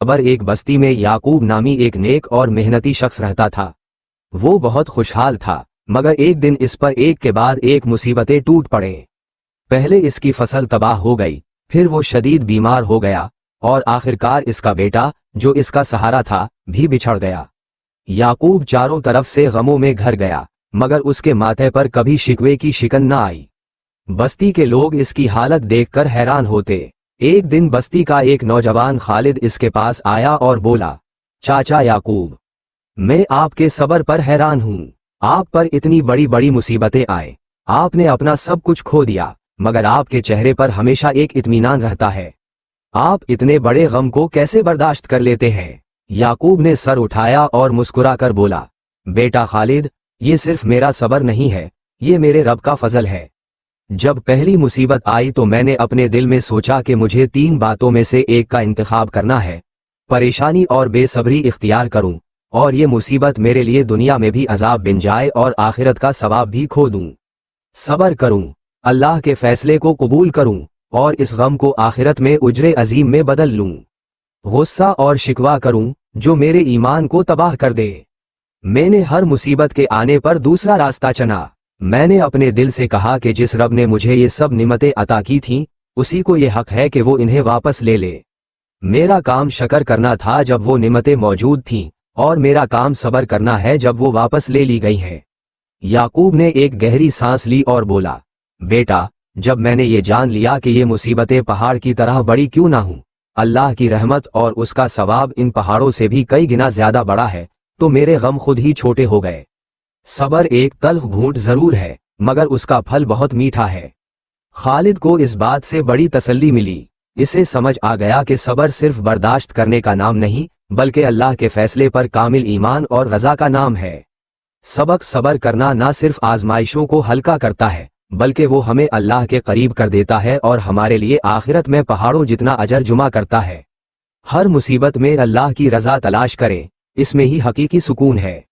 खबर एक बस्ती में याकूब नामी एक नेक और मेहनती शख्स रहता था। वो बहुत खुशहाल था, मगर एक दिन इस पर एक के बाद एक मुसीबतें टूट पड़े। पहले इसकी फसल तबाह हो गई, फिर वो शदीद बीमार हो गया और आखिरकार इसका बेटा जो इसका सहारा था भी बिछड़ गया। याकूब चारों तरफ से गमों में घिर गया, मगर उसके माथे पर कभी शिकवे की शिकन न आई। बस्ती के लोग इसकी हालत देखकर हैरान होते। एक दिन बस्ती का एक नौजवान खालिद इसके पास आया और बोला, चाचा याकूब, मैं आपके सब्र पर हैरान हूँ। आप पर इतनी बड़ी बड़ी मुसीबतें आए, आपने अपना सब कुछ खो दिया, मगर आपके चेहरे पर हमेशा एक इत्मीनान रहता है। आप इतने बड़े गम को कैसे बर्दाश्त कर लेते हैं? याकूब ने सर उठाया और मुस्कुराकर बोला, बेटा खालिद, ये सिर्फ मेरा सब्र नहीं है, ये मेरे रब का फजल है। जब पहली मुसीबत आई तो मैंने अपने दिल में सोचा कि मुझे 3 बातों में से एक का इंतखाब करना है, परेशानी और बेसब्री इख्तियार करूं, और ये मुसीबत मेरे लिए दुनिया में भी अजाब बन जाए और आखिरत का सवाब भी खो दूं। सब्र करूं, अल्लाह के फैसले को कबूल करूं और इस गम को आखिरत में उज्रे अजीम में बदल लूं। गुस्सा और शिकवा करूं जो मेरे ईमान को तबाह कर दे। मैंने हर मुसीबत के आने पर दूसरा रास्ता चुना। मैंने अपने दिल से कहा कि जिस रब ने मुझे ये सब निमतें अता की थीं, उसी को ये हक है कि वो इन्हें वापस ले ले। मेरा काम शकर करना था जब वो निमतें मौजूद थीं, और मेरा काम सब्र करना है जब वो वापस ले ली गई हैं। याकूब ने एक गहरी सांस ली और बोला, बेटा, जब मैंने ये जान लिया कि ये मुसीबतें पहाड़ की तरह बड़ी क्यों ना हूं, अल्लाह की रहमत और उसका सवाब इन पहाड़ों से भी कई गुना ज्यादा बड़ा है, तो मेरे गम खुद ही छोटे हो गए। सब्र एक तल्ख घूंट जरूर है, मगर उसका फल बहुत मीठा है। खालिद को इस बात से बड़ी तसल्ली मिली। इसे समझ आ गया कि सब्र सिर्फ बर्दाश्त करने का नाम नहीं, बल्कि अल्लाह के फैसले पर कामिल ईमान और रजा का नाम है। सब्र करना ना सिर्फ आजमाइशों को हल्का करता है, बल्कि वो हमें अल्लाह के करीब कर देता है और हमारे लिए आखिरत में पहाड़ों जितना अजर जुमा करता है। हर मुसीबत में अल्लाह की रजा तलाश करें, इसमें ही हकीकी सुकून है।